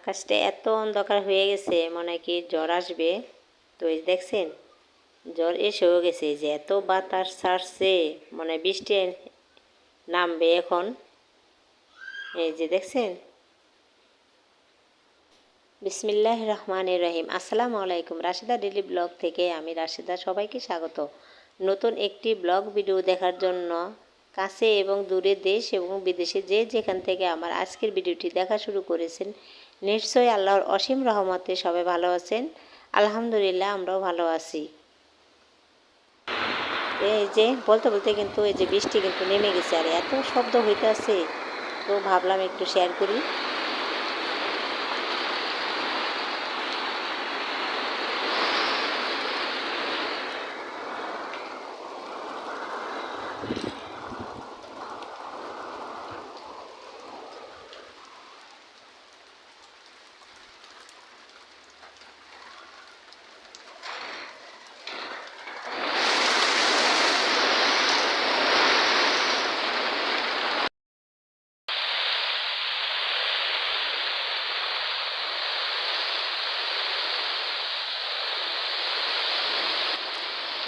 আকাশটা এত অন্ধকার হয়ে গেছে, মনে হয় কি ঝড় আসবে। তো এই দেখছেন ঝড় এসেও গেছে, যে এত বাতাস ছাড়ছে, মনে হয় বৃষ্টি নামবে এখন। এই যে দেখছেন। বিসমিল্লাহির রহমানির রহিম। আসসালামু আলাইকুম। রাশিদা ডেইলি ব্লগ থেকে আমি রাশিদা সবাইকে স্বাগত। নতুন একটি ব্লগ ভিডিও দেখার জন্য কাছে এবং দূরে, দেশ এবং বিদেশে যে যেখান থেকে আমার আজকের ভিডিওটি দেখা শুরু করেছেন, নিশ্চয়ই আল্লাহর অসীম রহমতে সবাই ভালো আছেন। আলহামদুলিল্লাহ, আমরাও ভালো আছি। এই যে বলতে বলতে কিন্তু এই যে বৃষ্টি কিন্তু নেমে গেছে, আর এত শব্দ হইতে আছে, তো ভাবলাম একটু শেয়ার করি।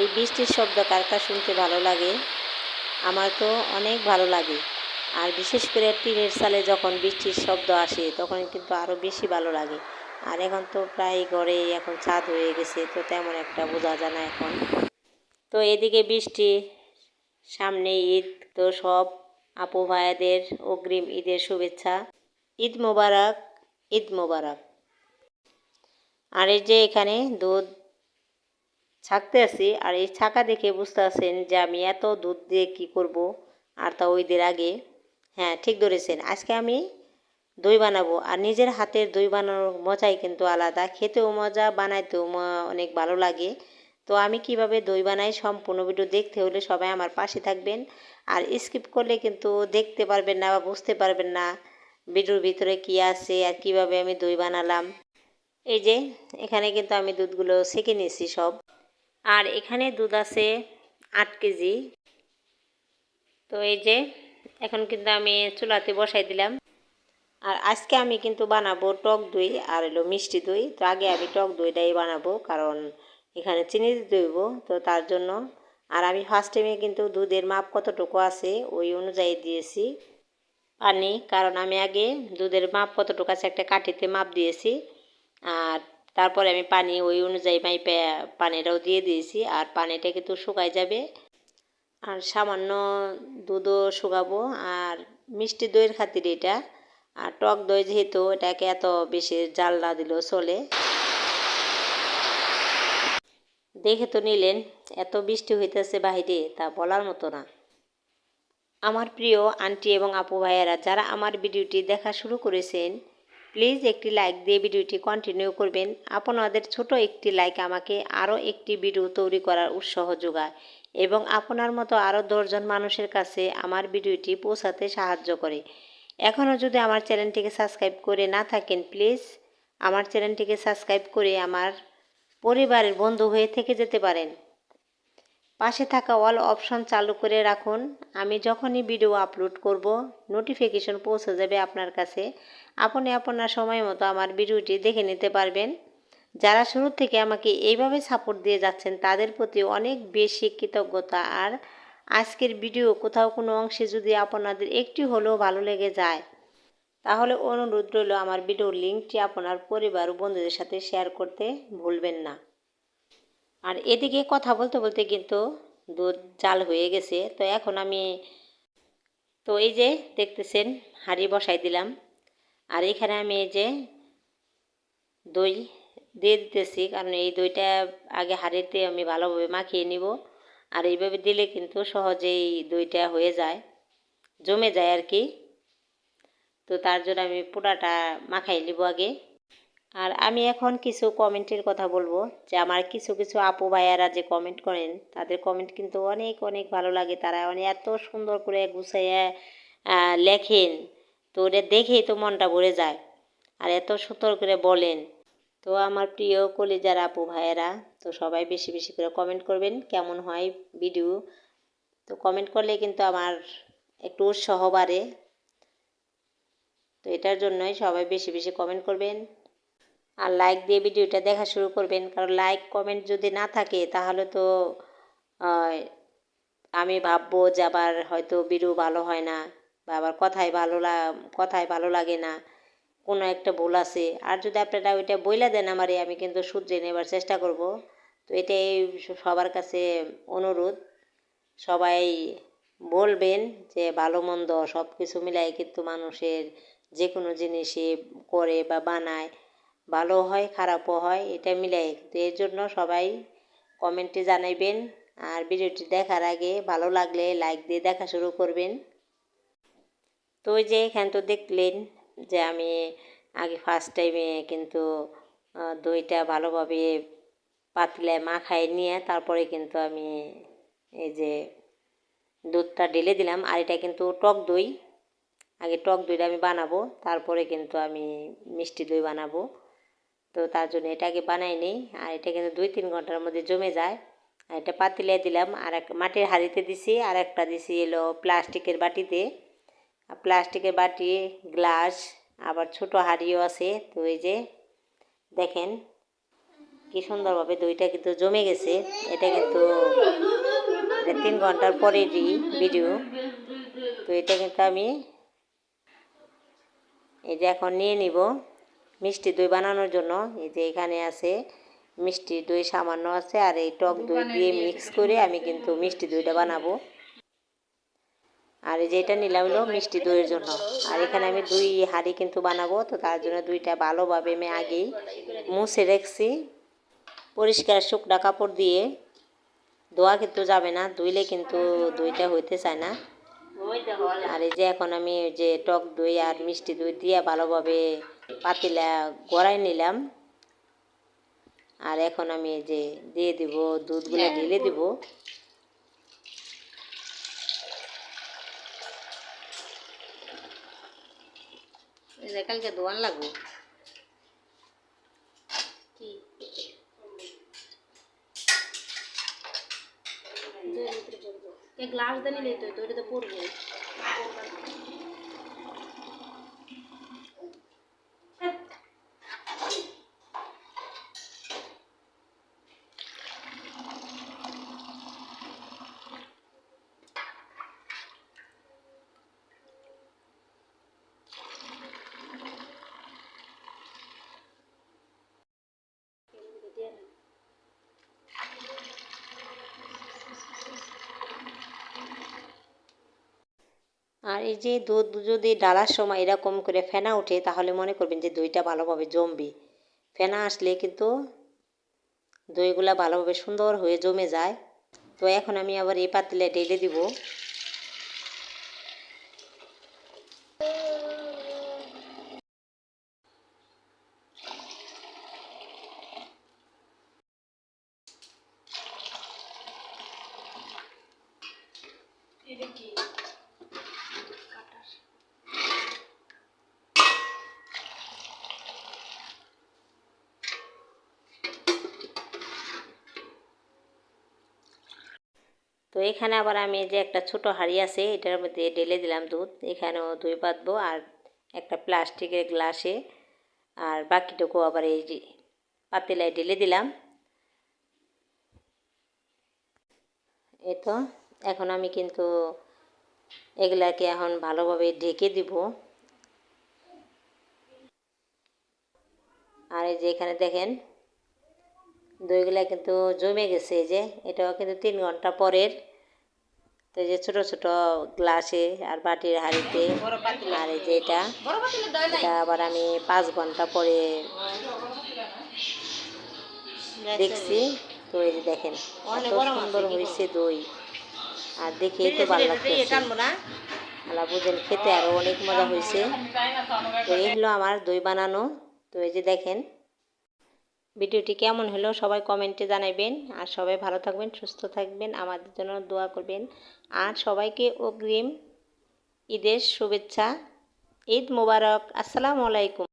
এই বৃষ্টির শব্দ কার কার শুনতে ভালো লাগে? আমার তো অনেক ভালো লাগে। আর বিশেষ করে টিনের চালে যখন বৃষ্টির শব্দ আসে তখন কিন্তু আরও বেশি ভালো লাগে। আর এখন তো প্রায় ঘরে এখন ছাদ হয়ে গেছে, তো তেমন একটা বোঝা যায় না এখন। তো এদিকে বৃষ্টি, সামনে ঈদ, তো সব আপু ভাইয়াদের অগ্রিম ঈদের শুভেচ্ছা। ঈদ মোবারক, ঈদ মোবারক। আর এই যে এখানে দুধ ছাঁকতে আছি, আর এই ছাঁকা দেখে বুঝতে আছেন যে আমি এত দুধ দিয়ে কী করব, আর তা ঈদের আগে। হ্যাঁ, ঠিক ধরেছেন, আজকে আমি দই বানাবো। আর নিজের হাতের দই বানানোর মজাই কিন্তু আলাদা, খেতেও মজা, বানাইতেও অনেক ভালো লাগে। তো আমি কিভাবে দই বানাই সম্পূর্ণ ভিডিও দেখতে হলে সবাই আমার পাশে থাকবেন। আর স্কিপ করলে কিন্তু দেখতে পারবেন না বা বুঝতে পারবেন না ভিডিওর ভিতরে কী আছে আর কিভাবে আমি দই বানালাম। এই যে এখানে কিন্তু আমি দুধগুলো সেঁকে নিয়েছি সব। আর এখানে দুধ আছে 8 কেজি। তো এই যে এখন কিন্তু আমি চুলাতে বসাই দিলাম। আর আজকে আমি কিন্তু বানাবো টক দই আর হলো মিষ্টি দই। তো আগে আমি টক দইটাই বানাবো, কারণ এখানে চিনি দিতে হইব, তো তার জন্য। আর আমি ফার্স্ট টাইমে কিন্তু দুধের মাপ কতটুকু আছে ওই অনুযায়ী দিয়েছি পানি, কারণ আমি আগে দুধের মাপ কতটুকু আছে একটা কাঠিতে মাপ দিয়েছি। আর তারপরে আমি পানি ওই অনুযায়ী মাইপে পানিটাও দিয়ে দিয়েছি। আর পানিটা কিন্তু শুকাই যাবে, আর সামান্য দুধও শুকাবো। আর মিষ্টি দইয়ের খাতির এটা, আর টক দই যেহেতু এটাকে এত বেশি জাল না দিলেও চলে। দেখে তো নিলেন এত বৃষ্টি হইতেছে বাহিরে, তা বলার মতো না। আমার প্রিয় আন্টি এবং আপু ভাইয়েরা যারা আমার ভিডিওটি দেখা শুরু করেছেন, প্লিজ একটি লাইক দিয়ে ভিডিওটি কন্টিনিউ করবেন। আপনাদের ছোট একটি লাইক আমাকে আরও একটি ভিডিও তৈরি করার উৎসাহ যোগায় এবং আপনার মতো আরও 10 জন মানুষের কাছে আমার ভিডিওটি পৌঁছাতে সাহায্য করে। এখনও যদি আমার চ্যানেলটিকে সাবস্ক্রাইব করে না থাকেন, প্লিজ আমার চ্যানেলটিকে সাবস্ক্রাইব করে আমার পরিবারের বন্ধু হয়ে থেকে যেতে পারেন। পাশে থাকা অল অপশন চালু করে রাখুন। আমি যখনই ভিডিও আপলোড করব নোটিফিকেশন পৌঁছে যাবে আপনার কাছে। আপনি আপনার সময় মতো আমার ভিডিওটি দেখে নিতে পারবেন। যারা শুরু থেকে আমাকে এইভাবে সাপোর্ট দিয়ে যাচ্ছেন তাদের প্রতি অনেক বেশি কৃতজ্ঞতা। আর আজকের ভিডিও কোথাও কোনো অংশে যদি আপনাদের একটু হলেও ভালো লেগে যায়, তাহলে অনুরোধ রইল আমার ভিডিওর লিঙ্কটি আপনার পরিবার ও বন্ধুদের সাথে শেয়ার করতে ভুলবেন না। আর এদিকে কথা বলতে বলতে কিন্তু দুধ জাল হয়ে গেছে। তো এখন আমি, তো এই যে দেখতেছেন হাঁড়ি বসাই দিলাম। আর এখানে আমি এই যে দই দিয়ে দিতেছি, কারণ এই দইটা আগে হাঁড়িতে আমি ভালোভাবে মাখিয়ে নিব। আর এইভাবে দিলে কিন্তু সহজেই দইটা হয়ে যায়, জমে যায় আর কি। তো তার জন্য আমি পুরাটা মাখাই নিব আগে। আর আমি এখন কিছু কমেন্টের কথা বলবো, যে আমার কিছু কিছু আপু ভাইয়ারা যে কমেন্ট করেন তাদের কমেন্ট কিন্তু অনেক অনেক ভালো লাগে। তারা এত সুন্দর করে গুছাইয়া লেখেন, তো ওটা দেখেই তো মনটা ভরে যায়। আর এত সুন্দর করে বলেন। তো আমার প্রিয় কলিজার আপু ভাইয়েরা, তো সবাই বেশি বেশি করে কমেন্ট করবেন কেমন হয় ভিডিও। তো কমেন্ট করলে কিন্তু আমার একটু উৎসাহ বাড়ে। তো এটার জন্যই সবাই বেশি বেশি কমেন্ট করবেন আর লাইক দিয়ে ভিডিওটা দেখা শুরু করবেন, কারণ লাইক কমেন্ট যদি না থাকে তাহলে তো আমি ভাববো যে আবার হয়তো ভিডিও ভালো হয় না, বা আবার কথায় ভালো লাগে না, কোনো একটা ভুল আছে। আর যদি আপনারা ওইটা বইলা দেন আমারে, আমি কিন্তু শুধরে নেবার চেষ্টা করব। তো এটাই সবার কাছে অনুরোধ, সবাই বলবেন যে ভালো মন্দ সব কিছু মিলাই কিন্তু মানুষের যে কোনো জিনিসই করে বা বানায়, ভালো হয় খারাপও হয়, এটা মিলাই। তো এর জন্য সবাই কমেন্টে জানাইবেন। আর ভিডিওটি দেখার আগে ভালো লাগলে লাইক দিয়ে দেখা শুরু করবেন। তো ওই যে এখানে তো দেখলেন যে আমি আগে ফার্স্ট টাইমে কিন্তু দইটা ভালোভাবে পাতলায় মাখায় নিয়ে তারপরে কিন্তু আমি এই যে দুধটা ঢেলে দিলাম। আর এটা কিন্তু টক দই, আগে টক দইটা আমি বানাবো, তারপরে কিন্তু আমি মিষ্টি দই বানাবো। তো তার জন্য এটা আগে বানাই নিই। আর এটা কিন্তু 2-3 ঘন্টার মধ্যে জমে যায়। আর এটা পাতিলে দিলাম, আর এক মাটির হাঁড়িতে দিছি, আর একটা দিছি এলো প্লাস্টিকের বাটিতে। আর প্লাস্টিকের বাটি, গ্লাস, আবার ছোট হাঁড়িও আছে। তো এই যে দেখেন কি সুন্দরভাবে দইটা কিন্তু জমে গেছে। এটা কিন্তু 3 ঘন্টার পরেরই ভিডিও। তো এটা কিন্তু আমি এই যে এখন নিয়ে নিব মিষ্টি দই বানানোর জন্য। এই যে এখানে আছে মিষ্টি দই সামান্য আছে, আর এই টক দই দিয়ে মিক্স করে আমি কিন্তু মিষ্টি দইটা বানাবো। আর এই যে এটা নিলাম হলো মিষ্টি দইয়ের জন্য। আর এখানে আমি 2 হাঁড়ি কিন্তু বানাবো। তো তার জন্য দুইটা ভালোভাবে আমি আগেই মুছে রাখছি পরিষ্কার শুকনা কাপড় দিয়ে। ধোয়া কিন্তু যাবে না, ধুইলে কিন্তু দইটা হইতে চায় না। আর এই যে এখন আমি যে টক দই আর মিষ্টি দই দিয়ে ভালোভাবে পাতিলা গড়াই নিলাম। আর এখন আমি এই যে দিয়ে দিব, দুধগুলো ঢেলে দিব। কালকে দোয়ান লাগবো গ্লাস দিয়ে নিলে তো এটা তো পড়বো। আর এই যে দুধ যদি ডালার সময় এরকম করে ফেনা ওঠে, তাহলে মনে করবেন যে দইটা ভালোভাবে জমবে। ফেনা আসলে কিন্তু দইগুলা ভালোভাবে সুন্দর হয়ে জমে যায়। তো এখন আমি আবার এই পাতিলে ঢেলে দিব। তো এখানে আবার আমি যে একটা ছোট হাঁড়ি আছে, এটার মধ্যে ঢেলে দিলাম দুধ। এখানেও দই পাতবো, আর একটা প্লাস্টিকের গ্লাসে, আর বাকিটুকু আবার এই যে পাতিলায় ঢেলে দিলাম। এই তো এখন আমি কিন্তু এগুলাকে এখন ভালোভাবে ঢেকে দিব। আর এই যে এখানে দেখেন দইগুলা কিন্তু জমে গেছে। এই যে এটাও কিন্তু 3 ঘন্টা পরের। তো এই যে ছোট ছোট গ্লাসে আর বাটির হাঁড়িতে, আর এই যে এটা আবার আমি 5 ঘন্টা পরে দেখছি। তো এই যে দেখেন কত সুন্দর হয়েছে দই, আর দেখেই তো ভালো লাগতেছে। আলা বুঝেন খেতে আরও অনেক মজা হয়েছে। তো এই হলো আমার দই বানানো। তো এই যে দেখেন ভিডিওটি কেমন হলো সবাই কমেন্টে জানাবেন। আর সবাই ভালো থাকবেন, সুস্থ থাকবেন, আমাদের জন্য দোয়া করবেন। আর সবাইকে অগ্রিম ঈদের শুভেচ্ছা। ঈদ মোবারক। আসসালামু আলাইকুম।